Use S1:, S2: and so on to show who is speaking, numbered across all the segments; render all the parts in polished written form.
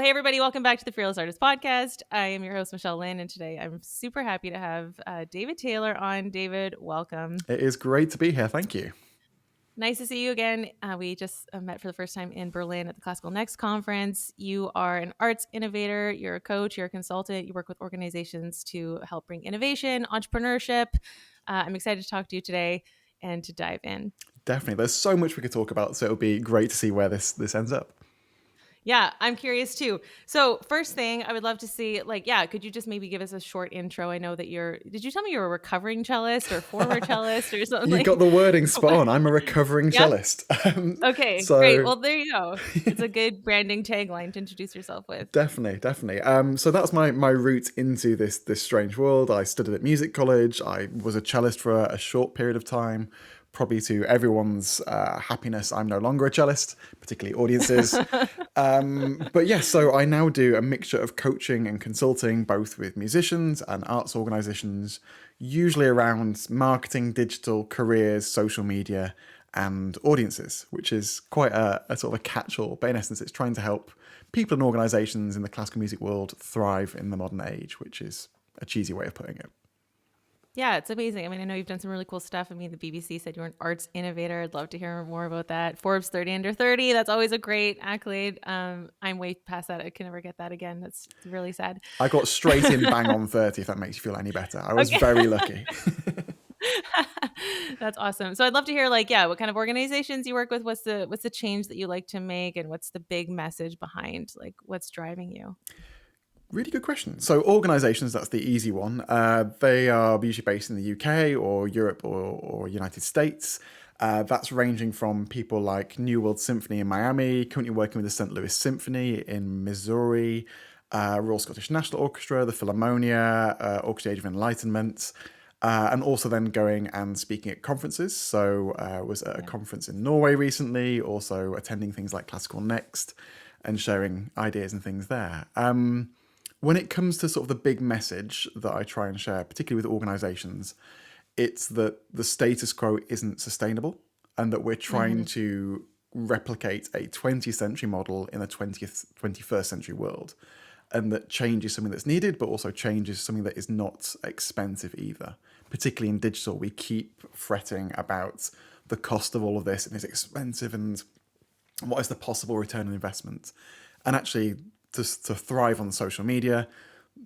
S1: Hey, everybody, welcome back to the Fearless Artist Podcast. I am your host, Michelle Lynne, and today I'm super happy to have David Taylor on. David, welcome.
S2: It is great to be here. Thank you.
S1: Nice to see you again. We just met for the first time in Berlin at the Classical Next conference. You are an arts innovator, you're a coach, you're a consultant, you work with organizations to help bring innovation, entrepreneurship. I'm excited to talk to you today and to dive in.
S2: Definitely. There's so much we could talk about, so it'll be great to see where this ends up.
S1: Yeah, I'm curious too. So first thing I would love to see, could you just maybe give us a short intro? I know that did you tell me you're a recovering cellist or former cellist or something?
S2: You got the wording spot on. I'm a recovering
S1: Yeah?
S2: cellist.
S1: Okay, great. Well, there you go. It's a good branding tagline to introduce yourself with.
S2: Definitely. So that's my route into this strange world. I studied at music college. I was a cellist for a short period of time. Probably to everyone's happiness, I'm no longer a cellist, particularly audiences. But yes, so I now do a mixture of coaching and consulting, both with musicians and arts organizations, usually around marketing, digital, careers, social media, and audiences, which is quite a sort of a catch-all. But in essence, it's trying to help people and organizations in the classical music world thrive in the modern age, which is a cheesy way of putting it.
S1: Yeah, it's amazing. I mean, I know you've done some really cool stuff. I mean, the BBC said you're an arts innovator. I'd love to hear more about that. Forbes 30 under 30. That's always a great accolade. I'm way past that. I can never get that again. That's really sad.
S2: I got straight in bang on 30, if that makes you feel any better. I was very lucky.
S1: That's awesome. So I'd love to hear what kind of organizations you work with. What's the change that you like to make, and what's the big message behind what's driving you?
S2: Really good question. So organizations, that's the easy one. They are usually based in the UK or Europe or United States. That's ranging from people like New World Symphony in Miami, currently working with the St. Louis Symphony in Missouri, Royal Scottish National Orchestra, the Philharmonia, Orchestra Age of Enlightenment, and also then going and speaking at conferences. So was at a conference in Norway recently, also attending things like Classical Next and sharing ideas and things there. When it comes to sort of the big message that I try and share, particularly with organizations, it's that the status quo isn't sustainable and that we're trying to replicate a 20th century model in a 21st century world. And that change is something that's needed, but also change is something that is not expensive either. Particularly in digital, we keep fretting about the cost of all of this and is it expensive and what is the possible return on investment. And actually, to thrive on social media,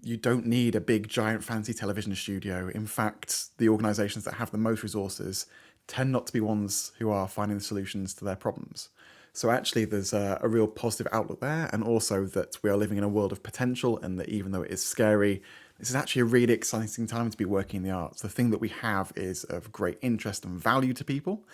S2: you don't need a big, giant, fancy television studio. In fact, the organizations that have the most resources tend not to be ones who are finding the solutions to their problems. So actually, there's a real positive outlook there, and also that we are living in a world of potential, and that even though it is scary, this is actually a really exciting time to be working in the arts. The thing that we have is of great interest and value to people.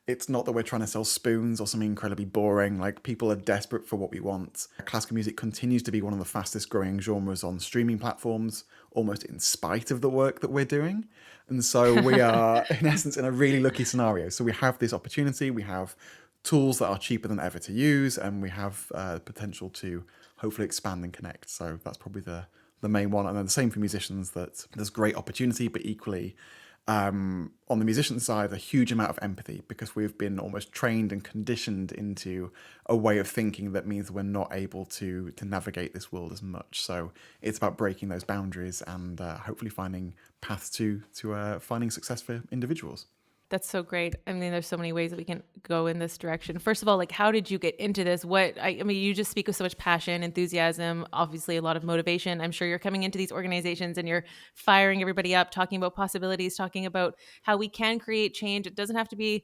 S2: It's not that we're trying to sell spoons or something incredibly boring. Like, people are desperate for what we want. Classical music continues to be one of the fastest growing genres on streaming platforms, almost in spite of the work that we're doing. And so we are, in essence, in a really lucky scenario. So we have this opportunity, we have tools that are cheaper than ever to use, and we have the potential to hopefully expand and connect. So that's probably the main one. And then the same for musicians, that there's great opportunity, but equally, on the musician side, a huge amount of empathy, because we've been almost trained and conditioned into a way of thinking that means we're not able to navigate this world as much. So it's about breaking those boundaries and hopefully finding paths to finding success for individuals.
S1: That's so great. I mean, there's so many ways that we can go in this direction. First of all, how did you get into this? I mean, you just speak with so much passion, enthusiasm, obviously a lot of motivation. I'm sure you're coming into these organizations and you're firing everybody up, talking about possibilities, talking about how we can create change. It doesn't have to be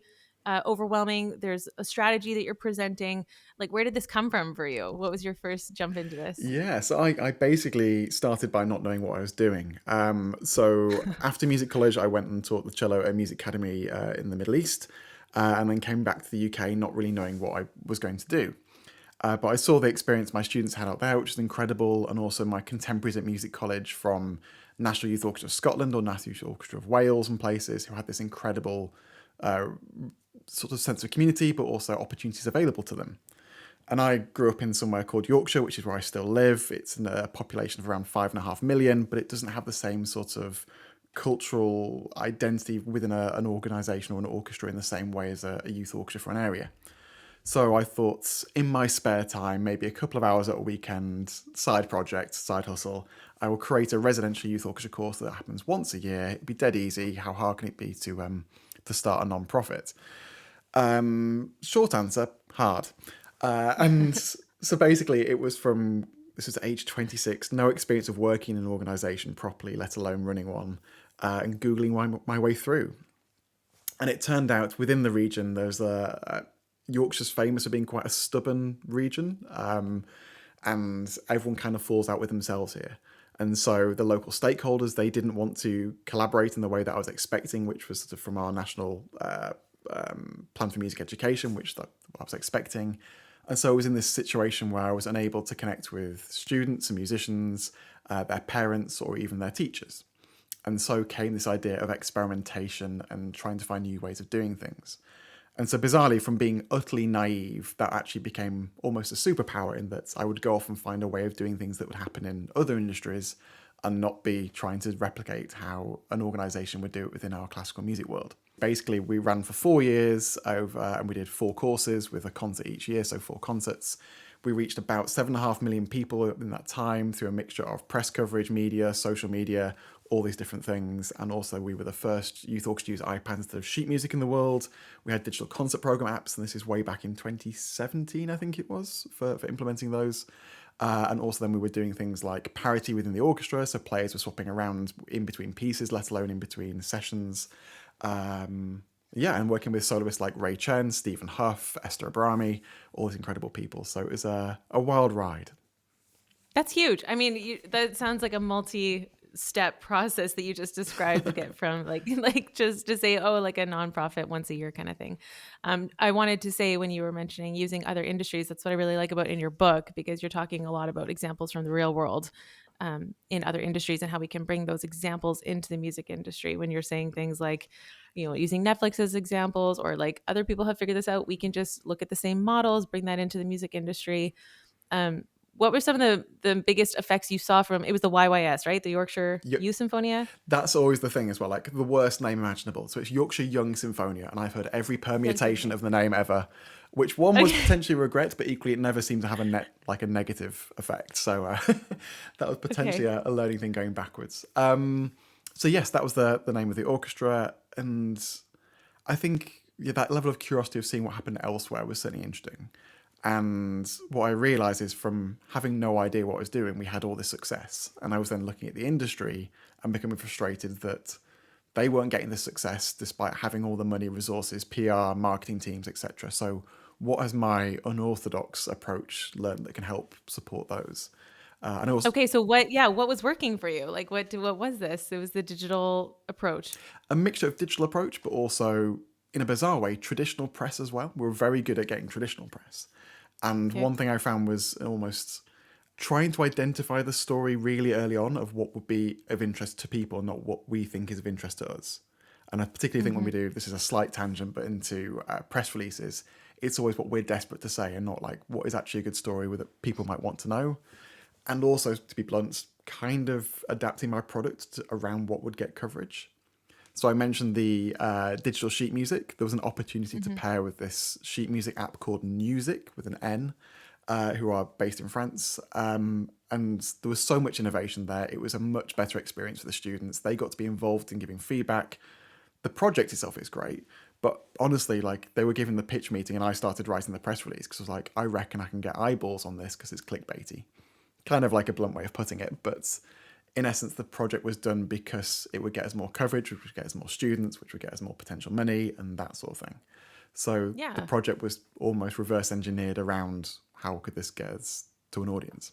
S1: overwhelming. There's a strategy that you're presenting. Where did this come from for you? What was your first jump into this?
S2: Yeah, so I basically started by not knowing what I was doing. So after music college, I went and taught the cello at a music academy in the Middle East, and then came back to the UK not really knowing what I was going to do. But I saw the experience my students had out there, which was incredible, and also my contemporaries at music college from National Youth Orchestra of Scotland or National Youth Orchestra of Wales and places, who had this incredible sort of sense of community, but also opportunities available to them. And I grew up in somewhere called Yorkshire, which is where I still live. It's a population of around 5.5 million, but it doesn't have the same sort of cultural identity within an organisation or an orchestra in the same way as a youth orchestra for an area. So I thought in my spare time, maybe a couple of hours at a weekend, side project, side hustle, I will create a residential youth orchestra course that happens once a year. It'd be dead easy. How hard can it be to start a non-profit? Short answer, hard. And so basically it was from, this was age 26, no experience of working in an organisation properly, let alone running one, and Googling my way through. And it turned out within the region, there's Yorkshire's famous for being quite a stubborn region, and everyone kind of falls out with themselves here. And so the local stakeholders, they didn't want to collaborate in the way that I was expecting, which was sort of from our national plan for music education, which I was expecting. And so I was in this situation where I was unable to connect with students and musicians, their parents, or even their teachers. And so came this idea of experimentation and trying to find new ways of doing things. And so bizarrely, from being utterly naive, that actually became almost a superpower in that I would go off and find a way of doing things that would happen in other industries and not be trying to replicate how an organisation would do it within our classical music world. Basically, we ran for 4 years over, and we did 4 courses with a concert each year, so 4 concerts. We reached about 7.5 million people in that time through a mixture of press coverage, media, social media, all these different things. And also we were the first youth orchestra to use iPads instead of sheet music in the world. We had digital concert program apps, and this is way back in 2017, I think it was, for implementing those. And also then we were doing things like parity within the orchestra, so players were swapping around in between pieces, let alone in between sessions. And working with soloists like Ray Chen, Stephen Huff, Esther Abrami, all these incredible people. So it was a wild ride.
S1: That's huge. I mean, that sounds like a multi-step process that you just described to get from like just to say, oh, like a nonprofit once a year kind of thing. I wanted to say when you were mentioning using other industries, that's what I really like about in your book, because you're talking a lot about examples from the real world in other industries and how we can bring those examples into the music industry. When you're saying things like, using Netflix as examples, or like other people have figured this out, we can just look at the same models, bring that into the music industry. Um, what were some of the biggest effects you saw from it? Was the YYS, right? The Yorkshire Youth Symphonia.
S2: That's always the thing as well, like the worst name imaginable. So it's Yorkshire Young Symphonia, and I've heard every
S1: Young
S2: permutation
S1: Symphonia.
S2: of the name ever, which one was
S1: Okay.
S2: potentially regret, but equally it never seemed to have a negative effect. So that was potentially
S1: Okay.
S2: a learning thing going backwards. So yes, that was the name of the orchestra, and I think that level of curiosity of seeing what happened elsewhere was certainly interesting. And what I realised is from having no idea what I was doing, we had all this success. And I was then looking at the industry and becoming frustrated that they weren't getting the success despite having all the money, resources, PR, marketing teams, etc. So what has my unorthodox approach learned that can help support those? And I also
S1: Okay. So what was working for you? Like what was this? It was the digital approach.
S2: a mixture of digital approach, but also in a bizarre way, traditional press as well. We're very good at getting traditional press. And
S1: Okay.
S2: one thing I found was almost trying to identify the story really early on of what would be of interest to people, not what we think is of interest to us. And I particularly think when
S1: Hmm.
S2: we do, this is a slight tangent, but into press releases, it's always what we're desperate to say and not like what is actually a good story that people might want to know. And also, to be blunt, kind of adapting my product around what would get coverage. So I mentioned the digital sheet music. There was an opportunity to
S1: Hmm.
S2: pair with this sheet music app called Music with an N, who are based in France. And there was so much innovation there. It was a much better experience for the students. They got to be involved in giving feedback. The project itself is great, but honestly, like they were given the pitch meeting and I started writing the press release because I was like, I reckon I can get eyeballs on this because it's clickbaity. Kind of like a blunt way of putting it, but in essence, the project was done because it would get us more coverage, which would get us more students, which would get us more potential money, and that sort of thing. So the
S1: Yeah.
S2: project was almost reverse engineered around how could this get us to an audience.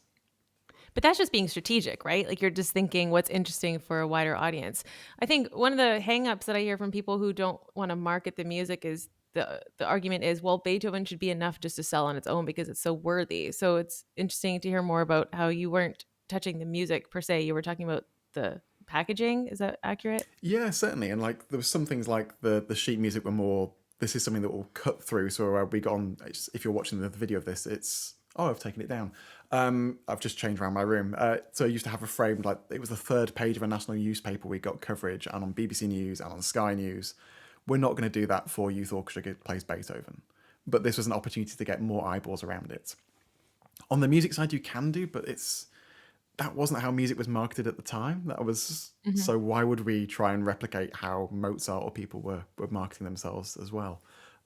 S1: But that's just being strategic, right? Like you're just thinking what's interesting for a wider audience. I think one of the hangups that I hear from people who don't want to market the music is the argument is, well, Beethoven should be enough just to sell on its own because it's so worthy. So it's interesting to hear more about how you weren't touching the music per se. You were talking about the packaging. Is that accurate?
S2: Yeah, certainly. And like there was some things like the sheet music were more. This is something that will cut through. So we got on. If you're watching the video of this, it's I've taken it down. I've just changed around my room. So I used to have a frame like it was the third page of a national newspaper. We got coverage and on BBC News and on Sky News. We're not going to do that for Youth Orchestra plays Beethoven. but this was an opportunity to get more eyeballs around it. On the music side, you can do, but that wasn't how music was marketed at the time. That was
S1: Mhm.
S2: so. Why would we try and replicate how Mozart or people were marketing themselves as well?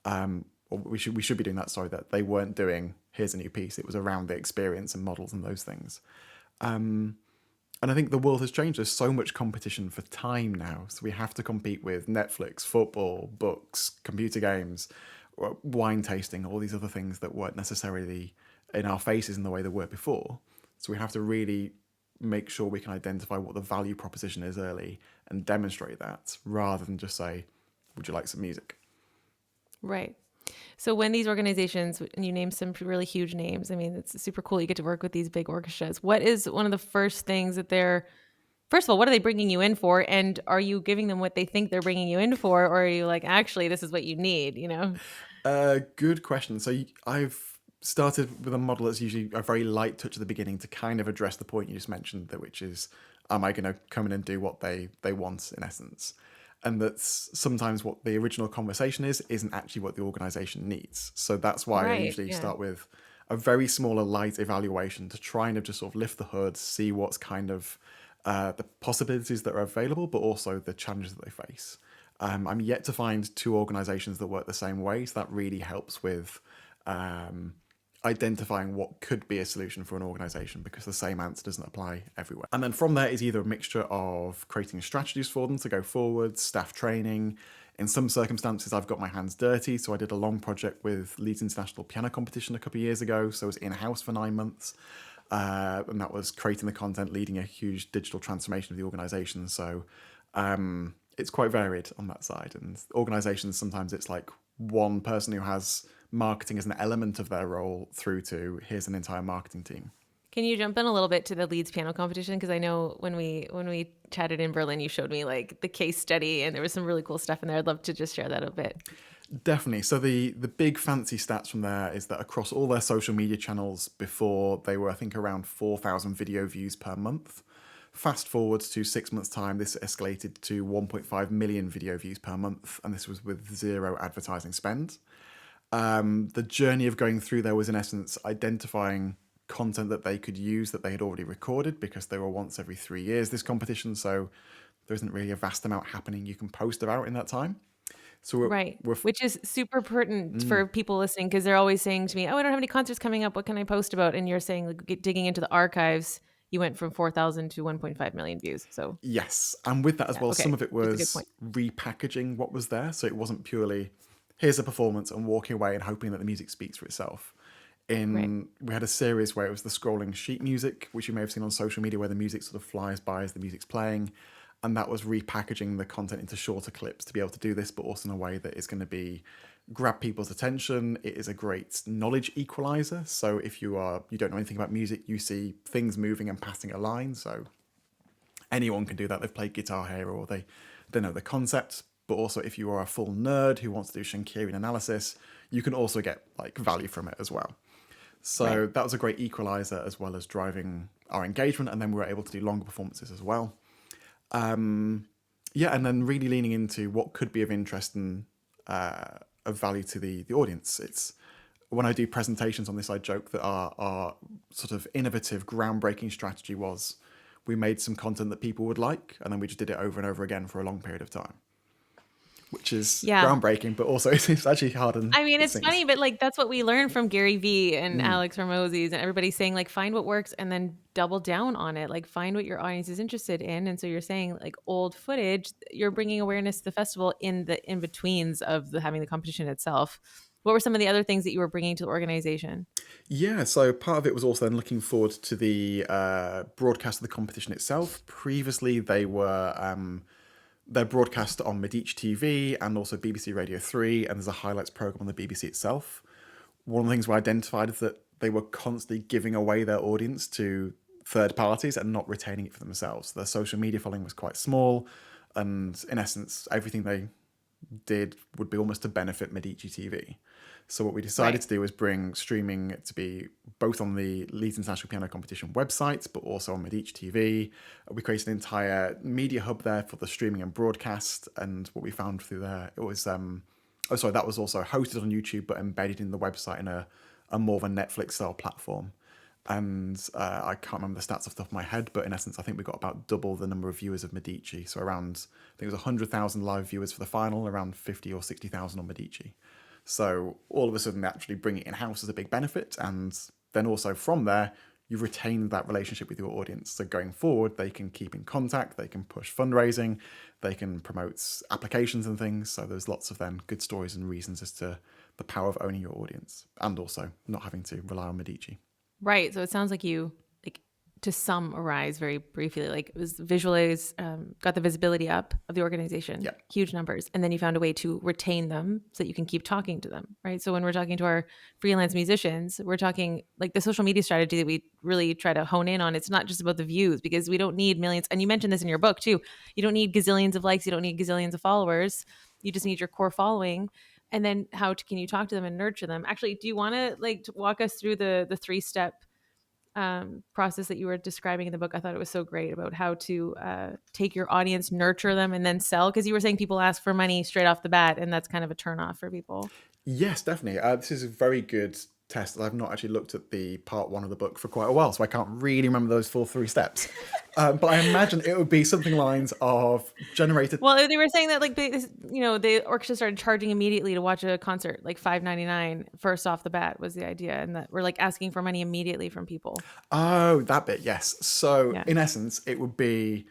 S2: Or we should be doing that. Sorry, that they weren't doing. Here's a new piece. It was around the experience and models and those things. And I think the world has changed. There's so much competition for time now. So we have to compete with Netflix, football, books, computer games, wine tasting, all these other things that weren't necessarily in our faces in the way they were before. So we have to really make sure we can identify what the value proposition is early and demonstrate that rather than just say, would you like some music?
S1: Right. So when these organizations, and you name some really huge names, I mean, it's super cool. You get to work with these big orchestras. What is one of the first things that first of all, what are they bringing you in for? And are you giving them what they think they're bringing you in for? Or are you like, actually, this is what you need, you know?
S2: Good question. So I've started with a model that's usually a very light touch at the beginning to kind of address the point you just mentioned, that which is, am I going to come in and do what they want in essence? And that's sometimes what the original conversation isn't actually what the organization needs. So that's why I
S1: Right.
S2: usually
S1: Yeah.
S2: start with a very small, light evaluation to try and just sort of lift the hood, see what's kind of the possibilities that are available, but also the challenges that they face. I'm yet to find two organizations that work the same way, so that really helps with um, identifying what could be a solution for an organization, because the same answer doesn't apply everywhere. And then from there is either a mixture of creating strategies for them to go forward, staff training. In some circumstances, I've got my hands dirty, so I did a long project with Leeds International Piano Competition a couple of years ago, so I was in-house for 9 months. And that was creating the content, leading a huge digital transformation of the organization. So it's quite varied on that side. And organizations, sometimes it's like one person who has marketing as an element of their role through to here's an entire marketing team.
S1: Can you jump in a little bit to the Leeds piano competition? Because I know when we chatted in Berlin, you showed me like the case study, and there was some really cool stuff in there. I'd love to just share that a bit.
S2: Definitely. So the big fancy stats from there is that across all their social media channels before, they were, I think, around 4,000 video views per month. Fast forward to 6 months' time, this escalated to 1.5 million video views per month, and this was with zero advertising spend. The journey of going through there was, in essence, identifying content that they could use that they had already recorded, because they were once every 3 years, this competition, so there isn't really a vast amount happening you can post about in that time. So
S1: Right.
S2: we're
S1: Which is super pertinent
S2: mm,
S1: for people listening because they're always saying to me, "Oh, I don't have any concerts coming up. What can I post about?" And you're saying, like, digging into the archives, you went from 4,000 to 1.5 million views. So,
S2: yes, and with that as
S1: yeah,
S2: well, some
S1: okay.
S2: of it
S1: That's a good
S2: was
S1: point.
S2: repackaging what was there, so it wasn't purely here's a performance and walking away and hoping that the music speaks for itself.
S1: Right.
S2: We had a series where it was the scrolling sheet music, which you may have seen on social media, where the music sort of flies by as the music's playing, and that was repackaging the content into shorter clips to be able to do this, but also in a way that is going to be grab people's attention. It is a great knowledge equalizer. So if you don't know anything about music, you see things moving and passing a line. So anyone can do that. They've played Guitar Hero, or they know the concept. But also, if you are a full nerd who wants to do Shankarian analysis, you can also get like value from it as well.
S1: Right.
S2: So that was a great equalizer, as well as driving our engagement. And then we were able to do longer performances as well. Yeah, and then really leaning into what could be of interest and of value to the audience. It's when I do presentations on this, I joke that our sort of innovative, groundbreaking strategy was we made some content that people would like, and then we just did it over and over again for a long period of time, which is
S1: Yeah.
S2: groundbreaking, but also it's actually hard and
S1: I mean,
S2: it
S1: it's
S2: sings.
S1: funny, but like that's what we learned from Gary Vee and
S2: Mm.
S1: Alex Hormozis and everybody saying like find what works and then double down on it. Like find what your audience is interested in. And so you're saying like old footage, you're bringing awareness to the festival in the in betweens of having the competition itself. What were some of the other things that you were bringing to the organization?
S2: Yeah, so part of it was also then looking forward to the broadcast of the competition itself. Previously, they're broadcast on Medici TV and also BBC Radio 3, and there's a highlights program on the BBC itself. One of the things we identified is that they were constantly giving away their audience to third parties and not retaining it for themselves. Their social media following was quite small, and in essence, everything they did would be almost to benefit Medici TV. So what we decided
S1: Right.
S2: to do was bring streaming to be both on the Leeds International Piano Competition website, but also on Medici TV. We created an entire media hub there for the streaming and broadcast. And what we found through there, it was Oh, sorry, that was also hosted on YouTube but embedded in the website in a more of a Netflix style platform. And I can't remember the stats off the top of my head, but in essence, I think we got about double the number of viewers of Medici. So around, I think it was 100,000 live viewers for the final, around 50 or 60,000 on Medici. So all of a sudden, actually bringing it in house is a big benefit. And then also from there, you retain that relationship with your audience. So going forward, they can keep in contact, they can push fundraising, they can promote applications and things. So there's lots of then good stories and reasons as to the power of owning your audience and also not having to rely on Medici.
S1: Right. So it sounds like you, like, to summarize very briefly, like, it was visualize, got the visibility up of the organization,
S2: Yeah.
S1: huge numbers, and then you found a way to retain them so that you can keep talking to them, right? So when we're talking to our freelance musicians, we're talking like the social media strategy that we really try to hone in on. It's not just about the views, because we don't need millions. And you mentioned this in your book too. You don't need gazillions of likes. You don't need gazillions of followers. You just need your core following. And then can you talk to them and nurture them? Actually, do you want to like to walk us through the 3-step process that you were describing in the book? I thought it was so great about how to take your audience, nurture them, and then sell. Because you were saying people ask for money straight off the bat, and that's kind of a turnoff for people.
S2: Yes, definitely. This is a very good test. I've not actually looked at the part one of the book for quite a while, so I can't really remember those full 3 steps. But I imagine it would be something lines of generated.
S1: Well, they were saying that like the orchestra started charging immediately to watch a concert, like $5.99 first off the bat was the idea, and that we're like asking for money immediately from people.
S2: Oh, that bit, yes. So
S1: Yeah.
S2: in essence, it would be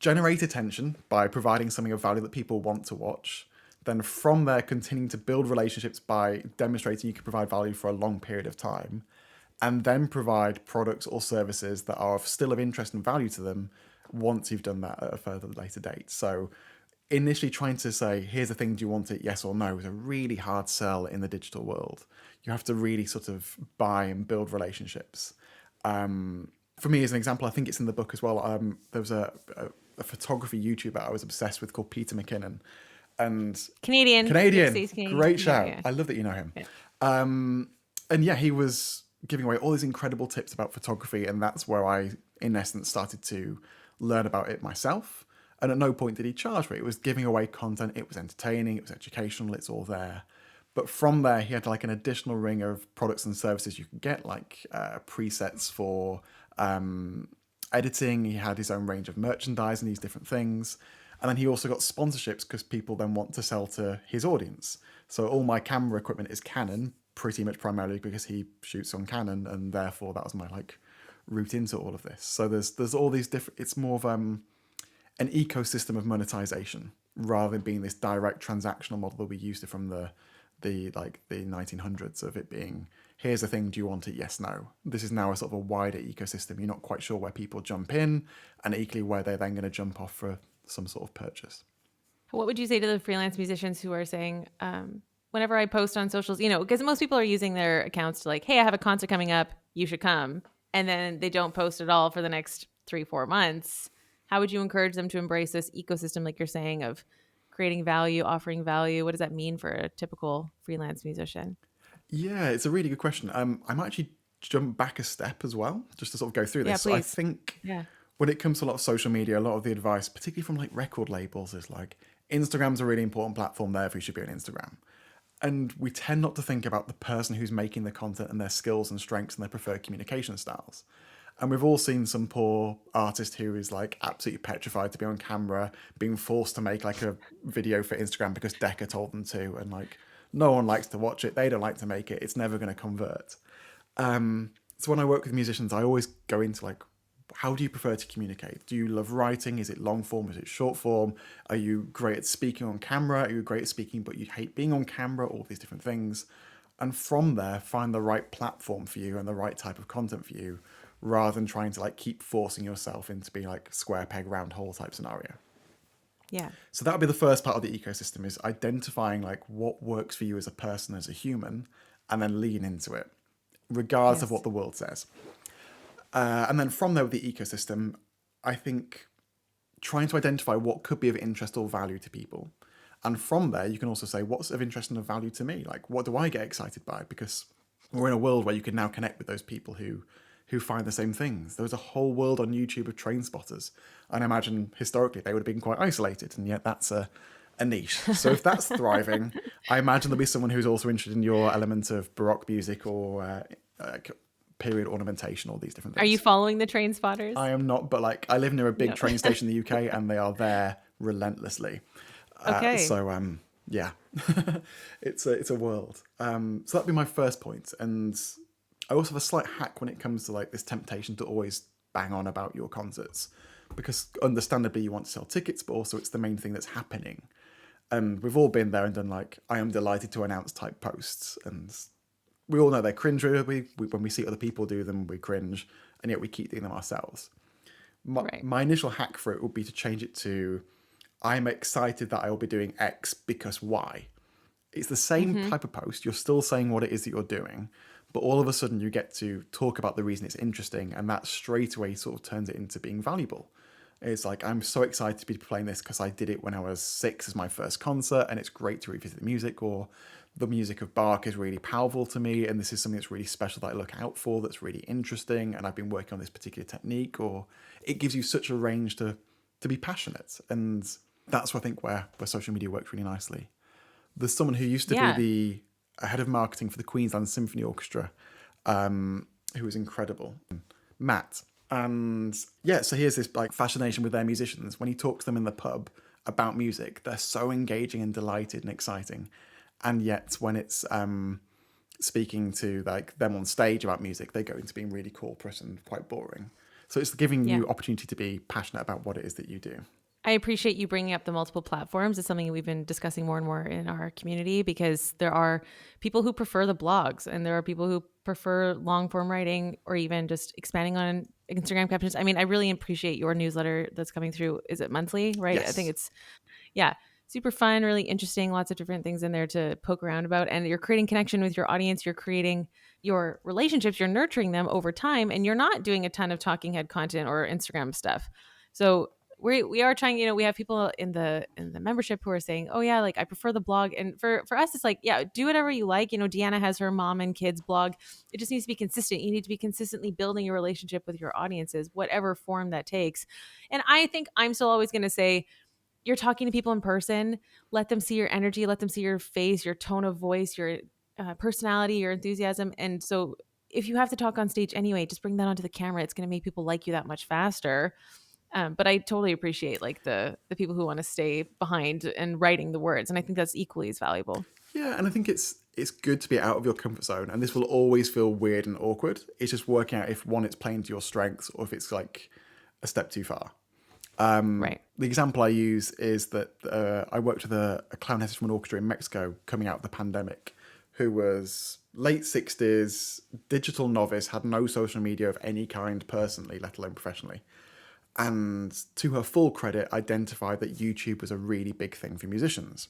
S2: generate attention by providing something of value that people want to watch. Then from there, continuing to build relationships by demonstrating you can provide value for a long period of time. And then provide products or services that are still of interest and value to them once you've done that at a further later date. So initially trying to say, here's the thing, do you want it, yes or no, is a really hard sell in the digital world. You have to really sort of buy and build relationships. For me, as an example, I think it's in the book as well. There was a photography YouTuber I was obsessed with called Peter McKinnon. And
S1: Canadian.
S2: Canadian,
S1: States Canadian.
S2: great
S1: Yeah,
S2: shout.
S1: yeah.
S2: I love that you know him.
S1: Yeah.
S2: And yeah, he was giving away all these incredible tips about photography, and that's where I, in essence, started to learn about it myself. And at no point did he charge for it. It was giving away content, it was entertaining, it was educational, it's all there. But from there, he had like an additional ring of products and services you could get, like presets for editing. He had his own range of merchandise and these different things. And then he also got sponsorships because people then want to sell to his audience. So all my camera equipment is Canon, pretty much primarily because he shoots on Canon, and therefore that was my like route into all of this. So there's all these different. It's more of an ecosystem of monetization rather than being this direct transactional model that we used to from the 1900s of it being, here's the thing, do you want it, yes, no. This is now a sort of a wider ecosystem. You're not quite sure where people jump in, and equally where they're then going to jump off for some sort of purchase.
S1: What would you say to the freelance musicians who are saying, whenever I post on socials, because most people are using their accounts to like, hey, I have a concert coming up, you should come. And then they don't post at all for the next 3-4 months. How would you encourage them to embrace this ecosystem, like you're saying, of creating value, offering value? What does that mean for a typical freelance musician?
S2: Yeah, it's a really good question. I might actually jump back a step as well, just to sort of go through
S1: Yeah,
S2: this. So I
S1: please.
S2: think
S1: Yeah.
S2: when it comes to a lot of social media, a lot of the advice, particularly from like record labels, is like Instagram's a really important platform, therefore you should be on Instagram. And we tend not to think about the person who's making the content and their skills and strengths and their preferred communication styles. And we've all seen some poor artist who is like absolutely petrified to be on camera, being forced to make like a video for Instagram because Decca told them to, and like no one likes to watch it, they don't like to make it, it's never going to convert. So when I work with musicians, I always go into like, how do you prefer to communicate? Do you love writing? Is it long form? Is it short form? Are you great at speaking on camera? Are you great at speaking but you hate being on camera? All these different things. And from there, find the right platform for you and the right type of content for you, rather than trying to like keep forcing yourself into being like square peg round hole type scenario.
S1: Yeah.
S2: So that would be the first part of the ecosystem, is identifying like what works for you as a person, as a human, and then lean into it, regardless of
S1: Yes.
S2: what the world says. And then from there with the ecosystem, I think trying to identify what could be of interest or value to people. And from there, you can also say, what's of interest and of value to me? Like, what do I get excited by? Because we're in a world where you can now connect with those people who find the same things. There was a whole world on YouTube of train spotters. And I imagine historically they would have been quite isolated. And yet that's a a niche. So if that's thriving, I imagine there'll be someone who's also interested in your element of Baroque music or period ornamentation, all these different
S1: Are you
S2: things.
S1: following the train spotters?
S2: I am not, but like I live near a big
S1: No.
S2: train station in the UK, and they are there relentlessly.
S1: Okay.
S2: So yeah, it's a world. So that'd be my first point, and I also have a slight hack when it comes to like this temptation to always bang on about your concerts, because understandably you want to sell tickets, but also it's the main thing that's happening. And we've all been there and done like I am delighted to announce type posts, and we all know they're cringeworthy. When we see other people do them, we cringe, and yet we keep doing them ourselves. My,
S1: Right.
S2: my initial hack for it would be to change it to I'm excited that I will be doing X because Y. It's the same
S1: Mm-hmm.
S2: type of post. You're still saying what it is that you're doing, but all of a sudden you get to talk about the reason it's interesting, and that straight away sort of turns it into being valuable. It's like, I'm so excited to be playing this because I did it when I was 6 as my first concert, and it's great to revisit the music, or the music of Bach is really powerful to me, and this is something that's really special that I look out for, that's really interesting, and I've been working on this particular technique, or it gives you such a range to be passionate. And that's, I think, where social media works really nicely. There's someone who used to be
S1: Yeah.
S2: the head of marketing for the Queensland Symphony Orchestra, who was incredible, Matt. And yeah, so here's this like fascination with their musicians. When he talks to them in the pub about music, they're so engaging and delighted and exciting. And yet when it's speaking to like them on stage about music, they go into being really corporate and quite boring. So it's giving
S1: Yeah.
S2: you opportunity to be passionate about what it is that you do.
S1: I appreciate you bringing up the multiple platforms. It's something we've been discussing more and more in our community, because there are people who prefer the blogs, and there are people who prefer long form writing, or even just expanding on Instagram captions. I mean, I really appreciate your newsletter that's coming through. Is it monthly, right? I think
S2: Yes.
S1: it's, yeah, super fun, really interesting, lots of different things in there to poke around about. And you're creating connection with your audience, you're creating your relationships, you're nurturing them over time, and you're not doing a ton of talking head content or Instagram stuff. So we are trying, we have people in the membership who are saying, oh yeah, like I prefer the blog. And for us, it's like, yeah, do whatever you like. Deanna has her mom and kids blog. It just needs to be consistent. You need to be consistently building your relationship with your audiences, whatever form that takes. And I think I'm still always going to say, you're talking to people in person, let them see your energy, let them see your face, your tone of voice, your personality, your enthusiasm. And so if you have to talk on stage anyway, just bring that onto the camera. It's going to make people like you that much faster. But I totally appreciate like the people who want to stay behind and writing the words, and I think that's equally as valuable.
S2: Yeah, and I think it's good to be out of your comfort zone, and this will always feel weird and awkward. It's just working out if one, it's playing to your strengths, or if it's like a step too far.
S1: Right.
S2: The example I use is that I worked with a clarinet from an orchestra in Mexico coming out of the pandemic, who was late 60s, digital novice, had no social media of any kind personally, let alone professionally. And to her full credit, identified that YouTube was a really big thing for musicians.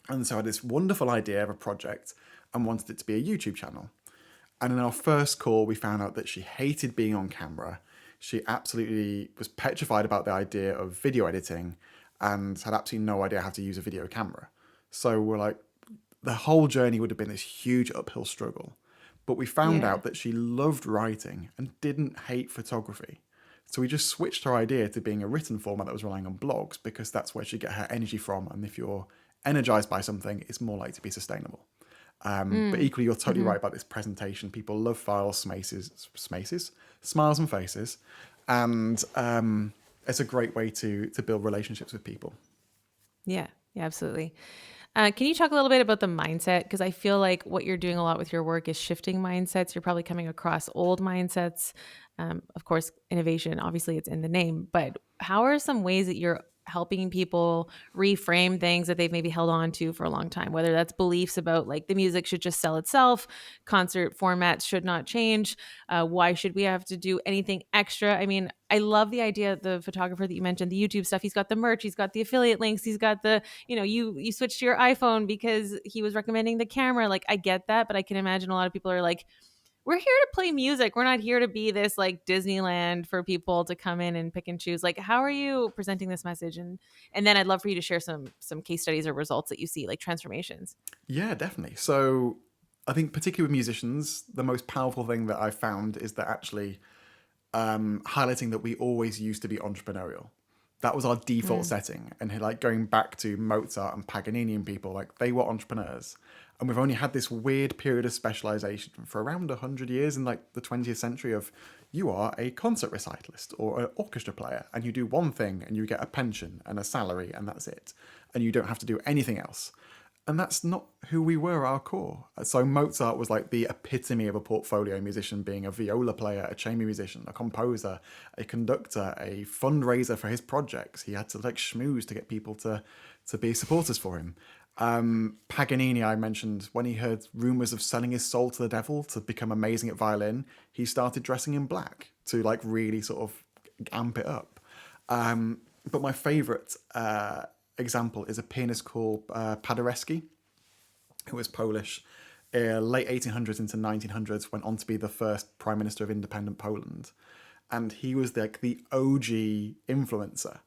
S2: And so I had this wonderful idea of a project and wanted it to be a YouTube channel. And in our first call, we found out that she hated being on camera. She absolutely was petrified about the idea of video editing and had absolutely no idea how to use a video camera. So we're like, the whole journey would have been this huge uphill struggle. But we found
S1: Yeah.
S2: out that she loved writing and didn't hate photography. So we just switched her idea to being a written format that was relying on blogs, because that's where she get her energy from. And if you're energized by something, it's more likely to be sustainable. But
S1: Mm.
S2: equally, you're totally
S1: Hmm.
S2: right about this presentation. People love files, smiles and faces. And it's a great way to build relationships with people.
S1: Yeah. Yeah. Absolutely. Can you talk a little bit about the mindset? Because I feel like what you're doing a lot with your work is shifting mindsets. You're probably coming across old mindsets. Of course, innovation, obviously, it's in the name. But how are some ways that you're helping people reframe things that they've maybe held on to for a long time? Whether that's beliefs about like the music should just sell itself, concert formats should not change. Why should we have to do anything extra? I mean, I love the idea, the photographer that you mentioned, the YouTube stuff. He's got the merch, he's got the affiliate links, he's got the, you switched to your iPhone because he was recommending the camera. Like I get that, but I can imagine a lot of people are like, we're here to play music. We're not here to be this like Disneyland for people to come in and pick and choose. Like, how are you presenting this message? And then I'd love for you to share some case studies or results that you see, like transformations.
S2: Yeah, definitely. So I think, particularly with musicians, the most powerful thing that I've found is that actually highlighting that we always used to be entrepreneurial. That was our default
S1: Mm.
S2: setting. And like going back to Mozart and Paganini and people, like they were entrepreneurs. And we've only had this weird period of specialization for around 100 years in like the 20th century of you are a concert recitalist or an orchestra player and you do one thing and you get a pension and a salary and that's it. And you don't have to do anything else. And that's not who we were at our core. So Mozart was like the epitome of a portfolio musician, being a viola player, a chamber musician, a composer, a conductor, a fundraiser for his projects. He had to like schmooze to get people to be supporters for him. Paganini, I mentioned, when he heard rumors of selling his soul to the devil to become amazing at violin, he started dressing in black to like really sort of amp it up. But my favorite example is a pianist called Paderewski, who was Polish, late 1800s into 1900s, went on to be the first prime minister of independent Poland. And he was like the OG influencer.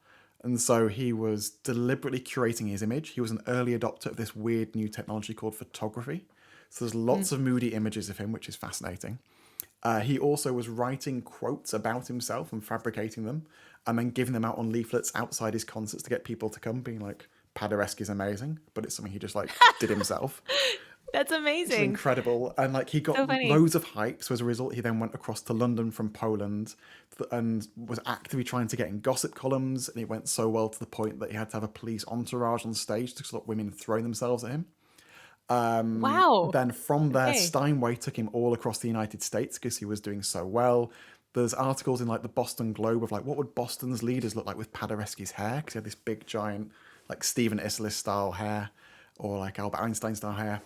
S2: And so he was deliberately curating his image. He was an early adopter of this weird new technology called photography. So there's lots of moody images of him, which is fascinating. He also was writing quotes about himself and fabricating them and then giving them out on leaflets outside his concerts to get people to come, being like, Paderewski's amazing, but it's something he just like did himself,
S1: That's
S2: which is
S1: amazing.
S2: incredible. And like he got
S1: So funny.
S2: loads of hype. So as a result, he then went across to London from Poland and was actively trying to get in gossip columns. And it went so well to the point that he had to have a police entourage on stage to stop women throwing themselves at him.
S1: Wow.
S2: Then from there,
S1: Okay.
S2: Steinway took him all across the United States because he was doing so well. There's articles in like the Boston Globe of like, what would Boston's leaders look like with Paderewski's hair? Because he had this big, giant, like Stephen Isserlis style hair or like Albert Einstein style hair.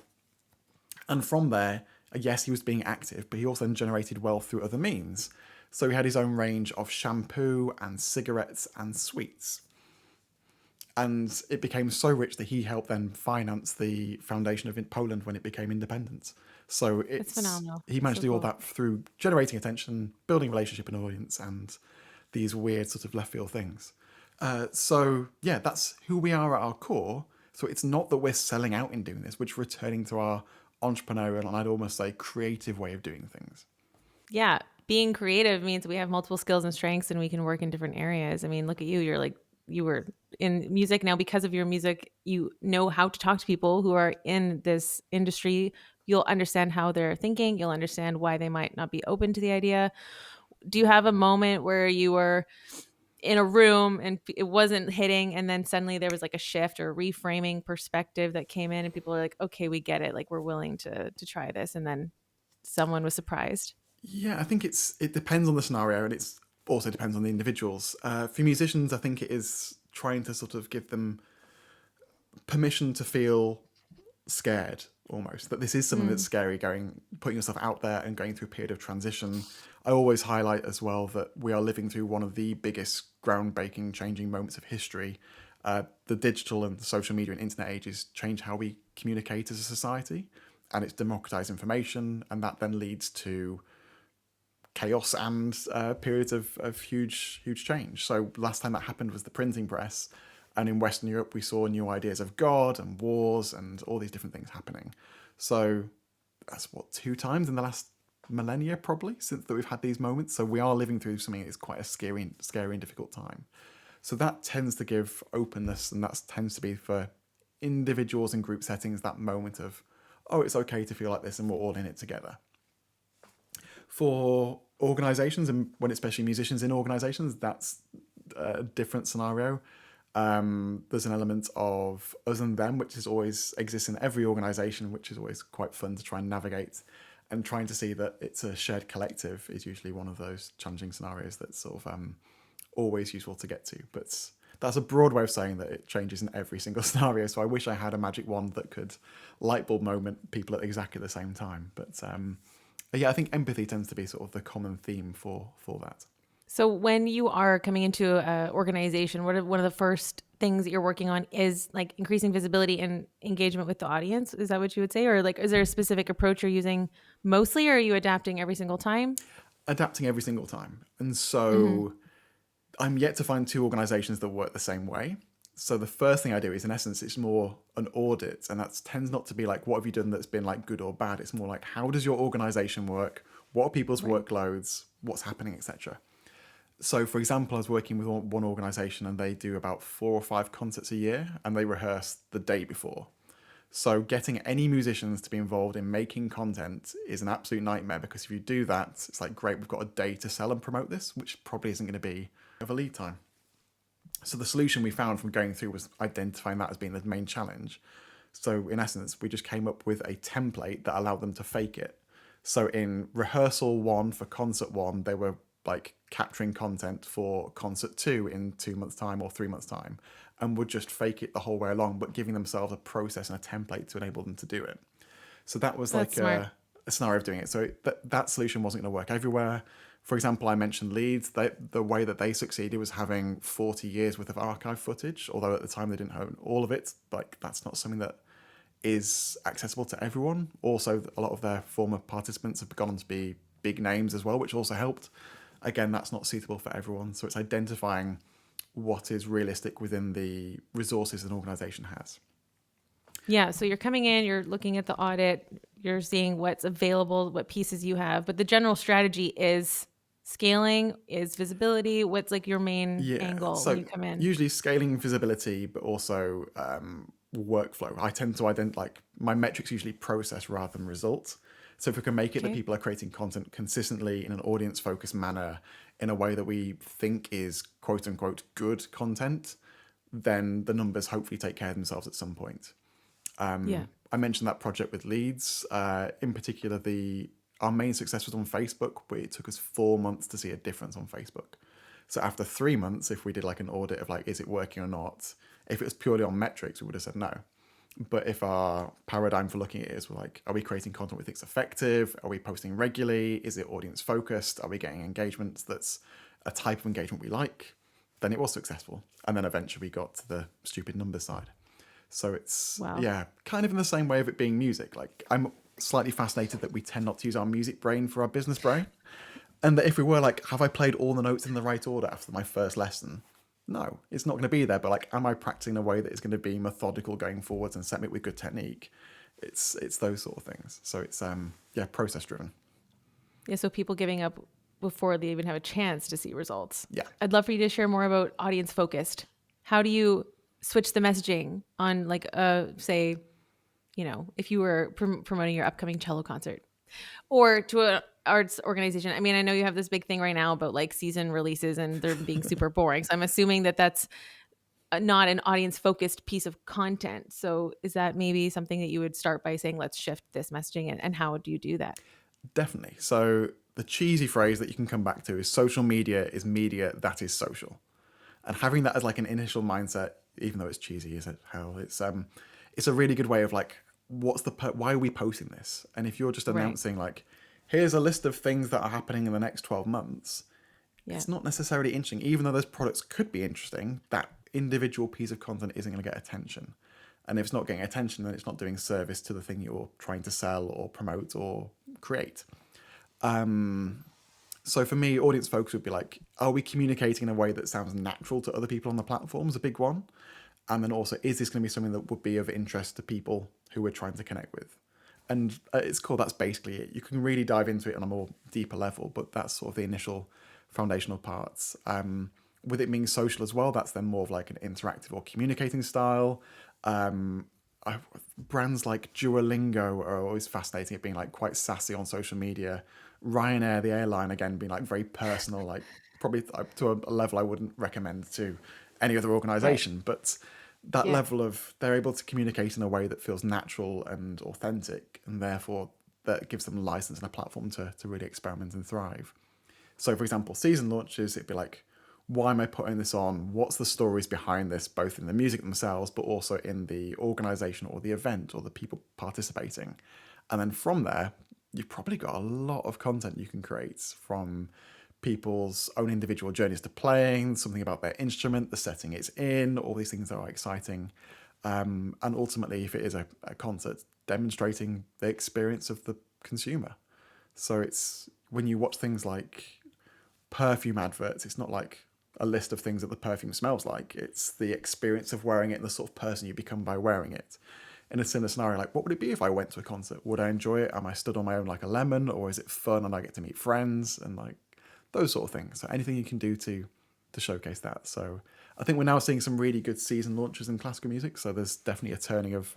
S2: And from there, yes, he was being active, but he also then generated wealth through other means. So he had his own range of shampoo and cigarettes and sweets. And it became so rich that he helped then finance the foundation of Poland when it became independent. So
S1: That's
S2: it's
S1: phenomenal.
S2: he
S1: That's
S2: managed
S1: so
S2: to do all
S1: cool.
S2: that through generating attention, building relationship and audience, and these weird sort of left field things. So yeah, that's who we are at our core. So it's not that we're selling out in doing this; we're just returning to our entrepreneurial and I'd almost say creative way of doing things.
S1: Yeah. Being creative means we have multiple skills and strengths and we can work in different areas. I mean, look at you. You're like, you were in music. Now, because of your music, you know how to talk to people who are in this industry. You'll understand how they're thinking. You'll understand why they might not be open to the idea. Do you have a moment where you were in a room and it wasn't hitting and then suddenly there was like a shift or reframing perspective that came in and people were like, okay, we get it, like we're willing to try this, and then someone was surprised?
S2: Yeah, I think it depends on the scenario and it's also depends on the individuals. For musicians, I think it is trying to sort of give them permission to feel scared almost that this is something that's
S1: Mm,
S2: scary, going putting yourself out there and going through a period of transition. I always highlight as well that we are living through one of the biggest groundbreaking changing moments of history. The digital and social media and internet ages change how we communicate as a society, and it's democratized information, and that then leads to chaos and periods of huge change. So last time that happened was the printing press, and in Western Europe we saw new ideas of God and wars and all these different things happening. So that's what, two times in the last millennia probably since that we've had these moments. So we are living through something that's quite a scary and difficult time. So that tends to give openness, and that tends to be for individuals and group settings that moment of, oh, it's okay to feel like this and we're all in it together. For organizations, and when especially musicians in organizations, that's a different scenario. There's an element of us and them, which is always exists in every organization, which is always quite fun to try and navigate. And trying to see that it's a shared collective is usually one of those challenging scenarios that's sort of always useful to get to. But that's a broad way of saying that it changes in every single scenario. So I wish I had a magic wand that could light bulb moment people at exactly the same time. But yeah, I think empathy tends to be sort of the common theme for that.
S1: so when you are coming into an organization, one of the first things that you're working on is like increasing visibility and engagement with the audience? Is that what you would say, or like is there a specific approach you're using mostly, or are you adapting every single time?
S2: Adapting every single time. And
S1: Mm-hmm.
S2: so I'm yet to find two organizations that work the same way. So the first thing I do is, in essence, it's more an audit, and that tends not to be like, what have you done that's been like good or bad? It's more like, how does your organization work? What are people's
S1: Right.
S2: workloads? What's happening, etc. So, for example, I was working with one organization and they do about 4 or 5 concerts a year and they rehearse the day before. So, getting any musicians to be involved in making content is an absolute nightmare because if you do that, it's like, great, we've got a day to sell and promote this, which probably isn't going to be of a lead time. So, the solution we found from going through was identifying that as being the main challenge. So, in essence, we just came up with a template that allowed them to fake it. So, in rehearsal one for concert one, they were like capturing content for concert two in 2 months' time or 3 months' time, and would just fake it the whole way along, but giving themselves a process and a template to enable them to do it. So, that was
S1: That's
S2: like
S1: smart.
S2: a scenario of doing it. So, that solution wasn't going to work everywhere. For example, I mentioned Leeds. The way that they succeeded was having 40 years worth of archive footage, although at the time they didn't own all of it. Like, that's not something that is accessible to everyone. Also, a lot of their former participants have gone on to be big names as well, which also helped. Again, that's not suitable for everyone. So it's identifying what is realistic within the resources an organization has.
S1: Yeah, so you're coming in, you're looking at the audit, you're seeing what's available, what pieces you have, but the general strategy is scaling, is visibility. What's like your main
S2: Yeah.
S1: angle when
S2: So
S1: you come in?
S2: usually scaling visibility, but also workflow. I tend to identify, like, my metrics usually process rather than results. So if we can make it that
S1: Okay.
S2: people are creating content consistently in an audience focused manner in a way that we think is quote unquote good content, then the numbers hopefully take care of themselves at some point.
S1: Yeah.
S2: I mentioned that project with Leeds. In particular, the our main success was on Facebook, but it took us 4 months to see a difference on Facebook. So after 3 months, if we did like an audit of like, is it working or not? If it was purely on metrics, we would have said no. But if our paradigm for looking at it is like, are we creating content we think is effective? Are we posting regularly? Is it audience focused? Are we getting engagement that's a type of engagement we like? Then it was successful. And then eventually we got to the stupid number side. So it's,
S1: Wow.
S2: yeah, kind of in the same way of it being music. Like, I'm slightly fascinated that we tend not to use our music brain for our business brain. And that if we were like, have I played all the notes in the right order after my first lesson? No, it's not going to be there. But like, am I practicing in a way that is going to be methodical going forwards and set me with good technique? It's those sort of things. So it's yeah, process driven.
S1: Yeah, so people giving up before they even have a chance to see results.
S2: Yeah,
S1: I'd love for you to share more about audience focused. How do you switch the messaging on like say, if you were promoting your upcoming cello concert or to an arts organization? I mean, I know you have this big thing right now about like season releases and they're being super boring. So I'm assuming that that's not an audience focused piece of content. So is that maybe something that you would start by saying, let's shift this messaging, and how do you do that?
S2: definitely. So the cheesy phrase that you can come back to is social media is media that is social. And having that as like an initial mindset, even though it's cheesy, is it how it's a really good way of like, why are we posting this? And if you're just
S1: Right.
S2: announcing like, here's a list of things that are happening in the next 12 months,
S1: Yeah.
S2: it's not necessarily interesting. Even though those products could be interesting, that individual piece of content isn't going to get attention. And if it's not getting attention, then it's not doing service to the thing you're trying to sell or promote or create. So for me, audience focus would be like, are we communicating in a way that sounds natural to other people on the platform is a big one. And then also, is this going to be something that would be of interest to people who we're trying to connect with? And it's cool, that's basically it. You can really dive into it on a more deeper level, but that's sort of the initial foundational parts. With it being social as well, that's then more of like an interactive or communicating style. Um, Brands like Duolingo are always fascinating at being like quite sassy on social media. Ryanair, the airline, again being like very personal, like probably to a level I wouldn't recommend to any other
S1: Right.
S2: organization. But that
S1: Yeah.
S2: level of they're able to communicate in a way that feels natural and authentic, and therefore that gives them license and a platform to really experiment and thrive. So, for example, season launches, it'd be like, why am I putting this on? What's the stories behind this, both in the music themselves, but also in the organization or the event or the people participating? And then from there, you've probably got a lot of content you can create from people's own individual journeys to playing, something about their instrument, the setting it's in, all these things that are exciting. And ultimately, if it is a concert, demonstrating the experience of the consumer. So it's when you watch things like perfume adverts, it's not like a list of things that the perfume smells like. It's the experience of wearing it and the sort of person you become by wearing it. In a similar scenario, like, what would it be if I went to a concert? Would I enjoy it? Am I stood on my own like a lemon, or is it fun and I get to meet friends? And like, those sort of things. So anything you can do to showcase that. So I think we're now seeing some really good season launches in classical music. So there's definitely a turning of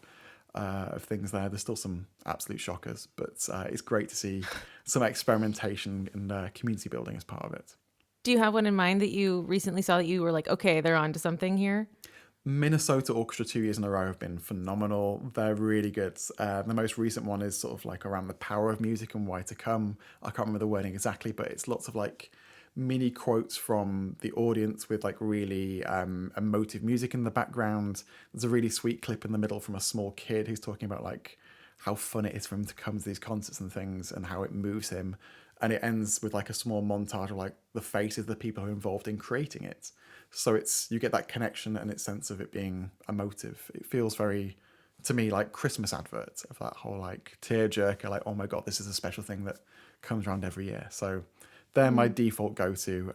S2: things there. There's still some absolute shockers, but it's great to see some experimentation and community building as part of it.
S1: Do you have one in mind that you recently saw that you were like, okay, they're on to something here?
S2: Minnesota Orchestra 2 years in a row have been phenomenal. They're really good. The most recent one is sort of like around the power of music and why to come. I can't remember the wording exactly, but it's lots of like mini quotes from the audience with like really emotive music in the background. There's a really sweet clip in the middle from a small kid who's talking about like how fun it is for him to come to these concerts and things and how it moves him. And it ends with like a small montage of like the faces of the people who are involved in creating it. So it's you get that connection and its sense of it being emotive. It feels very to me like Christmas adverts of that whole like tearjerker, like, oh my god, this is a special thing that comes around every year. So they're my default go-to,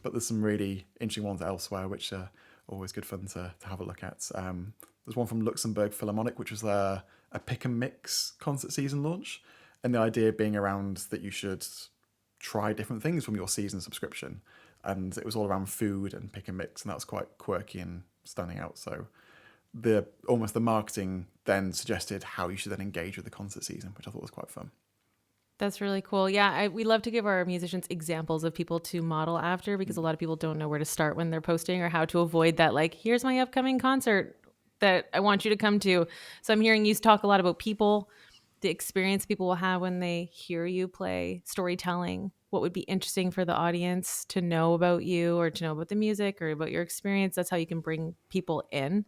S2: but there's some really interesting ones elsewhere which are always good fun to have a look at. There's one from Luxembourg Philharmonic, which was a pick and mix concert season launch, and the idea being around that you should try different things from your season subscription, and it was all around food and pick and mix, and that was quite quirky and standing out. So the marketing then suggested how you should then engage with the concert season, which I thought was quite fun.
S1: That's really cool. Yeah, we love to give our musicians examples of people to model after because a lot of people don't know where to start when they're posting or how to avoid that. Like, here's my upcoming concert that I want you to come to. So I'm hearing you talk a lot about people, the experience people will have when they hear you play, storytelling, what would be interesting for the audience to know about you or to know about the music or about your experience. That's how you can bring people in.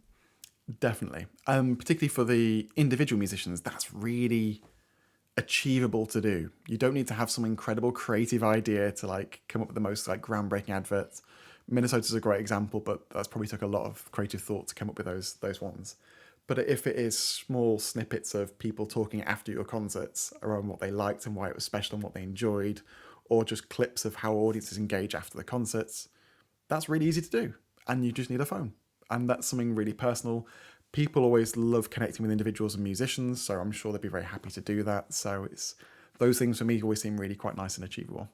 S2: Definitely, particularly for the individual musicians, that's really achievable to do. You don't need to have some incredible creative idea to like come up with the most like groundbreaking adverts. Minnesota's a great example, but that's probably took a lot of creative thought to come up with those ones. But if it is small snippets of people talking after your concerts around what they liked and why it was special and what they enjoyed, or just clips of how audiences engage after the concerts, that's really easy to do. And you just need a phone. And that's something really personal. People always love connecting with individuals and musicians, so I'm sure they'd be very happy to do that. So it's those things for me always seem really quite nice and achievable.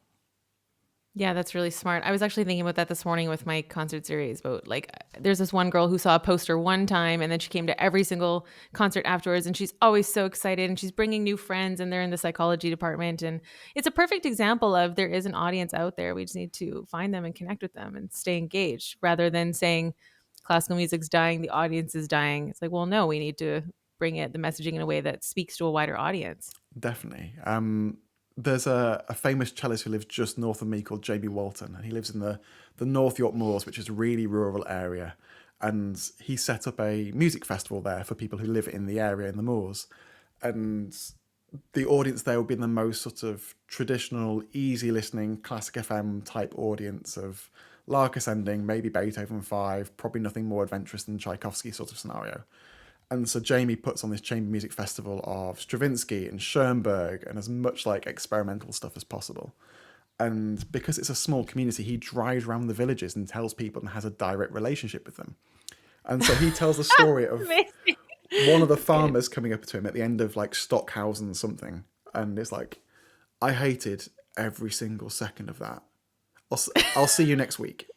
S1: Yeah, that's really smart. I was actually thinking about that this morning with my concert series. But like, there's this one girl who saw a poster one time and then she came to every single concert afterwards and she's always so excited and she's bringing new friends and they're in the psychology department. And it's a perfect example of there is an audience out there. We just need to find them and connect with them and stay engaged rather than saying classical music's dying, the audience is dying. It's like, well, no, we need to bring the messaging in a way that speaks to a wider audience.
S2: Definitely. There's a famous cellist who lives just north of me called Jamie Walton, and he lives in the North York Moors, which is a really rural area. And he set up a music festival there for people who live in the area in the moors. And the audience there would be the most sort of traditional, easy listening, classic FM type audience of Lark Ascending, maybe Beethoven 5, probably nothing more adventurous than Tchaikovsky sort of scenario. And so Jamie puts on this chamber music festival of Stravinsky and Schoenberg and as much like experimental stuff as possible. And because it's a small community, he drives around the villages and tells people and has a direct relationship with them. And so he tells the story of
S1: Amazing.
S2: one of the
S1: That's good.
S2: farmers coming up to him at the end of like Stockhausen something. And it's like, I hated every single second of that. I'll see you next week.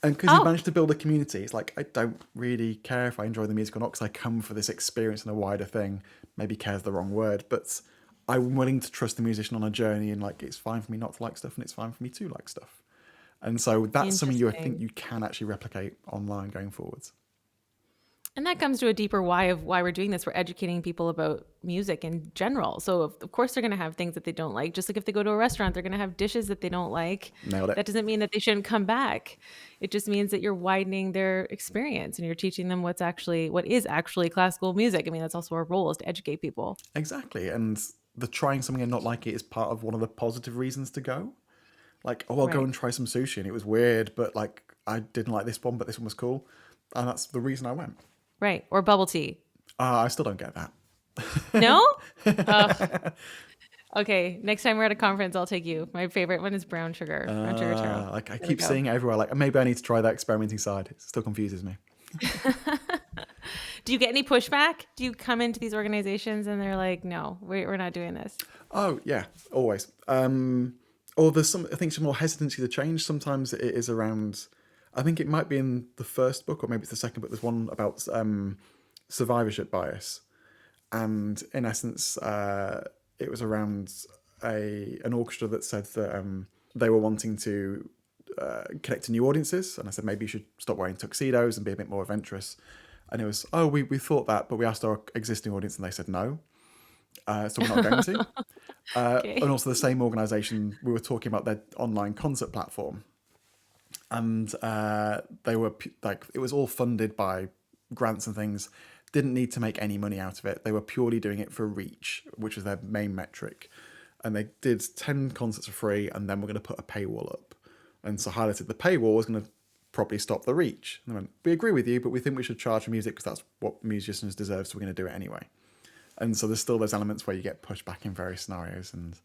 S2: And because he
S1: Oh,
S2: managed to build a community, it's like, I don't really care if I enjoy the music or not because I come for this experience and a wider thing. Maybe care is the wrong word, but I'm willing to trust the musician on a journey and like it's fine for me not to like stuff and it's fine for me to like stuff. And so that's something you I think
S1: interesting.
S2: you can actually replicate online going forwards.
S1: And that comes to a deeper why of why we're doing this. We're educating people about music in general. So, of course, they're going to have things that they don't like. Just like if they go to a restaurant, they're going to have dishes that they don't like.
S2: Nailed it.
S1: That doesn't mean that they shouldn't come back. It just means that you're widening their experience and you're teaching them what is actually classical music. I mean, that's also our role is to educate people.
S2: Exactly. And the trying something and not like it is part of one of the positive reasons to go. Like, oh, I'll go
S1: Right.
S2: and try some sushi and it was weird, but like I didn't like this one, but this one was cool. And that's the reason I went.
S1: Right. Or bubble tea.
S2: I still don't get that.
S1: No? Ugh. Okay. Next time we're at a conference, I'll take you. My favorite one is brown sugar taro.
S2: Like I
S1: There we
S2: keep
S1: go.
S2: seeing it everywhere. Like maybe I need to try that experimenting side. It still confuses me.
S1: Do you get any pushback? Do you come into these organizations and they're like, no, we're not doing this?
S2: Oh yeah, always. Or there's some, I think, some more hesitancy to change. Sometimes it is around, I think it might be in the first book or maybe it's the second book. There's one about survivorship bias. And in essence, it was around an orchestra that said that they were wanting to connect to new audiences. And I said, maybe you should stop wearing tuxedos and be a bit more adventurous. And it was, oh, we thought that, but we asked our existing audience and they said no. So we're not going to. And
S1: Okay.
S2: also the same organization, we were talking about their online concert platform. And they were like, it was all funded by grants and things. Didn't need to make any money out of it. They were purely doing it for reach, which was their main metric. And they did 10 concerts for free, and then we're going to put a paywall up. And so highlighted the paywall was going to probably stop the reach. And they went, we agree with you, but we think we should charge for music because that's what musicians deserve, so we're going to do it anyway. And so there's still those elements where you get pushed back in various scenarios, and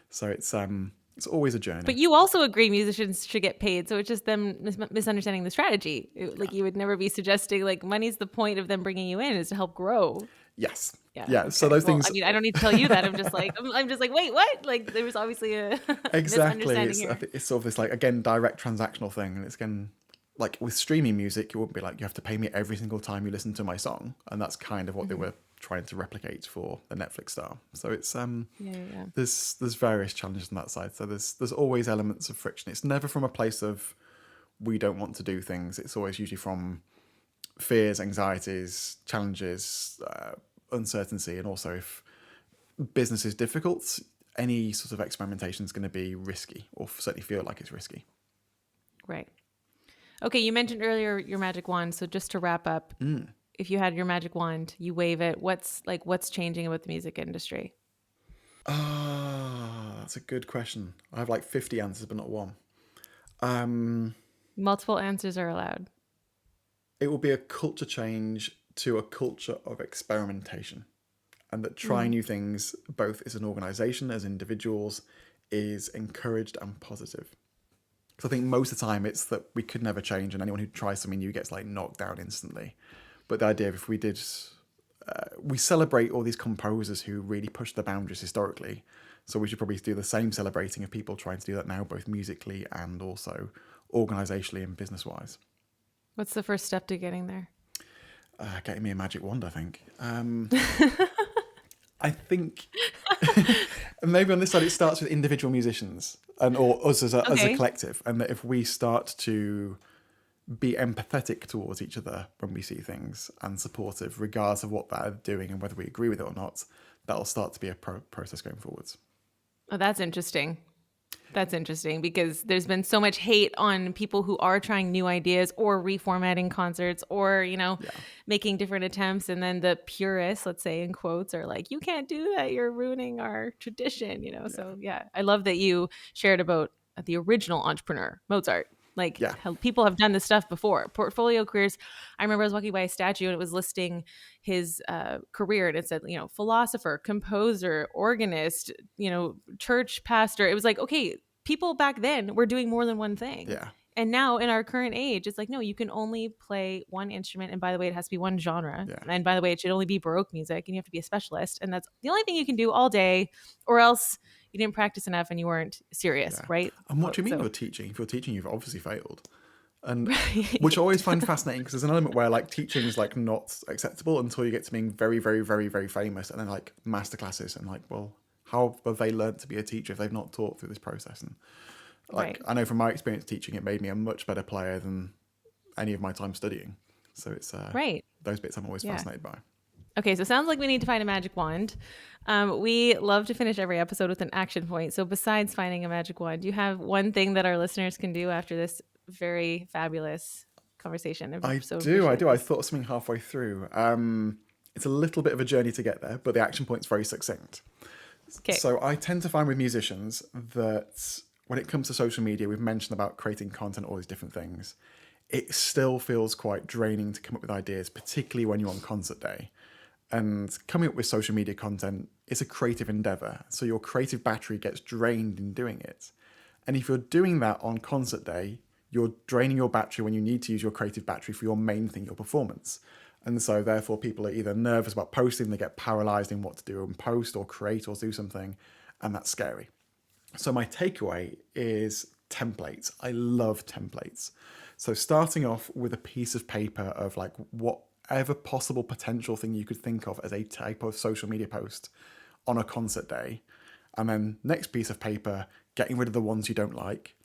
S2: so it's always a
S1: But
S2: journey.
S1: you also agree musicians should get paid, so it's just them misunderstanding the strategy. Like you would never be suggesting like money's the point of them bringing you in is to help grow.
S2: Yes,
S1: Yeah.
S2: yeah. So
S1: Okay.
S2: those
S1: Well, I
S2: things
S1: mean, I don't need to tell you that. I'm just like, wait, what? Like there was obviously a
S2: exactly.
S1: misunderstanding here.
S2: It's sort of this like again direct transactional thing, and it's again like with streaming music, it wouldn't be like you have to pay me every single time you listen to my song, and that's kind of what they were trying to replicate for the Netflix style. So it's
S1: Yeah, yeah, yeah.
S2: there's various challenges on that side. So there's always elements of friction. It's never from a place of we don't want to do things. It's always usually from fears, anxieties, challenges, uncertainty, and also if business is difficult, any sort of experimentation is going to be risky, or certainly feel like it's risky.
S1: Right. Okay, you mentioned earlier your magic wand. So just to wrap up, if you had your magic wand, you wave it. What's changing about the music industry?
S2: Ah, that's a good question. I have like 50 answers, but not one. Um,
S1: Multiple answers are allowed.
S2: it will be a culture change to a culture of experimentation, and that trying new things, both as an organization, as individuals, is encouraged and positive. Because I think most of the time it's that we could never change, and anyone who tries something new gets like knocked down instantly. But the idea of if we did, we celebrate all these composers who really push the boundaries historically. So we should probably do the same celebrating of people trying to do that now, both musically and also organizationally and business wise.
S1: What's the first step to getting there?
S2: Getting me a magic wand, I think. I think and maybe on this side it starts with individual musicians and or us as a
S1: Okay.
S2: collective, and that if we start to be empathetic towards each other when we see things and supportive, regardless of what they're doing and whether we agree with it or not, that'll start to be a process going forwards.
S1: Oh, that's interesting. That's interesting because there's been so much hate on people who are trying new ideas or reformatting concerts or,
S2: Yeah,
S1: making different attempts. And then the purists, let's say in quotes, are like, you can't do that. You're ruining our tradition.
S2: yeah,
S1: So, yeah, I love that you shared about the original entrepreneur, Mozart. Like
S2: yeah,
S1: how people have done this stuff before. Portfolio careers. I remember I was walking by a statue and it was listing his career and it said, philosopher, composer, organist, church pastor. It was like, okay, people back then were doing more than one thing.
S2: yeah,
S1: And now in our current age, it's like, no, you can only play one instrument. And by the way, it has to be one genre.
S2: yeah,
S1: And by the way, it should only be Baroque music and you have to be a specialist. And that's the only thing you can do all day, or else you didn't practice enough and you weren't serious,
S2: yeah.
S1: right?
S2: And what do you mean
S1: So,
S2: you're teaching? If you're teaching, you've obviously failed. And which I
S1: right.
S2: always find fascinating because there's an element where like teaching is like not acceptable until you get to being very, very, very, very famous, and then like masterclasses and like, well, how have they learned to be a teacher if they've not taught through this process? And like
S1: Right.
S2: I know from my experience teaching, it made me a much better player than any of my time studying. So it's
S1: Right.
S2: those bits I'm always
S1: Yeah.
S2: fascinated by.
S1: Okay, so it sounds like we need to find a magic wand. We love to finish every episode with an action point. So, besides finding a magic wand, do you have one thing that our listeners can do after this very fabulous conversation?
S2: I
S1: So
S2: do, I
S1: appreciate
S2: do. I
S1: this.
S2: thought of something halfway through. It's a little bit of a journey to get there, but the action point's very succinct.
S1: Okay.
S2: So I tend to find with musicians that when it comes to social media, we've mentioned about creating content, all these different things. It still feels quite draining to come up with ideas, particularly when you're on concert day. And coming up with social media content is a creative endeavor. So your creative battery gets drained in doing it. And if you're doing that on concert day, you're draining your battery when you need to use your creative battery for your main thing, your performance. And so therefore people are either nervous about posting, they get paralyzed in what to do and post or create or do something. And that's scary. So my takeaway is templates. I love templates. So starting off with a piece of paper of like whatever possible potential thing you could think of as a type of social media post on a concert day. And then next piece of paper, getting rid of the ones you don't like.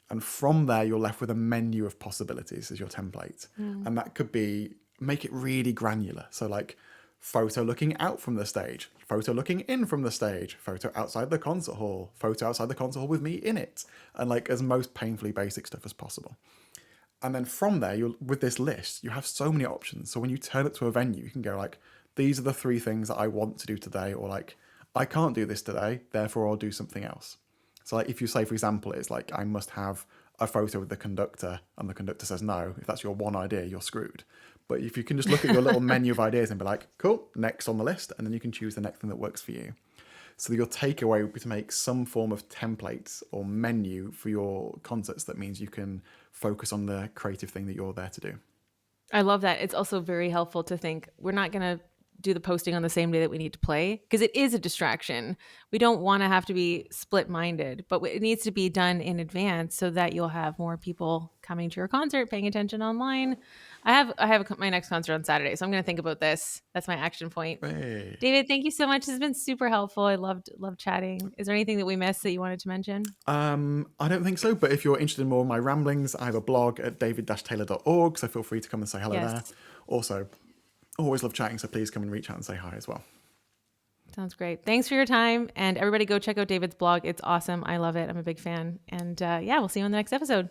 S2: And from there, you're left with a menu of possibilities as your template.
S1: Mm.
S2: And that could be, make it really granular. So like photo looking out from the stage, photo looking in from the stage, photo outside the concert hall, photo outside the concert hall with me in it. And like as most painfully basic stuff as possible. And then from there, you'll, with this list, you have so many options. So when you turn it to a venue, you can go like, these are the 3 things that I want to do today, or like, I can't do this today, therefore I'll do something else. So like if you say, for example, it's like, I must have a photo with the conductor, and the conductor says no, if that's your one idea, you're screwed. But if you can just look at your little menu of ideas and be like, cool, next on the list, and then you can choose the next thing that works for you. So your takeaway would be to make some form of templates or menu for your concerts. That means you can focus on the creative thing that you're there to do.
S1: I love that. It's also very helpful to think we're not going to do the posting on the same day that we need to play because it is a distraction. We don't want to have to be split-minded, but it needs to be done in advance so that you'll have more people coming to your concert, paying attention online. I have my next concert on Saturday, so I'm going to think about this. That's my action point.
S2: Hey.
S1: David, thank you so much. This has been super helpful. I loved chatting. Is there anything that we missed that you wanted to mention?
S2: I don't think so, but if you're interested in more of my ramblings, I have a blog at david-taylor.org, so feel free to come and say hello there.
S1: Yes.
S2: Also, always love chatting, so please come and reach out and say hi as well.
S1: Sounds great. Thanks for your time. And everybody go check out David's blog. It's awesome. I love it. I'm a big fan. And yeah, we'll see you on the next episode.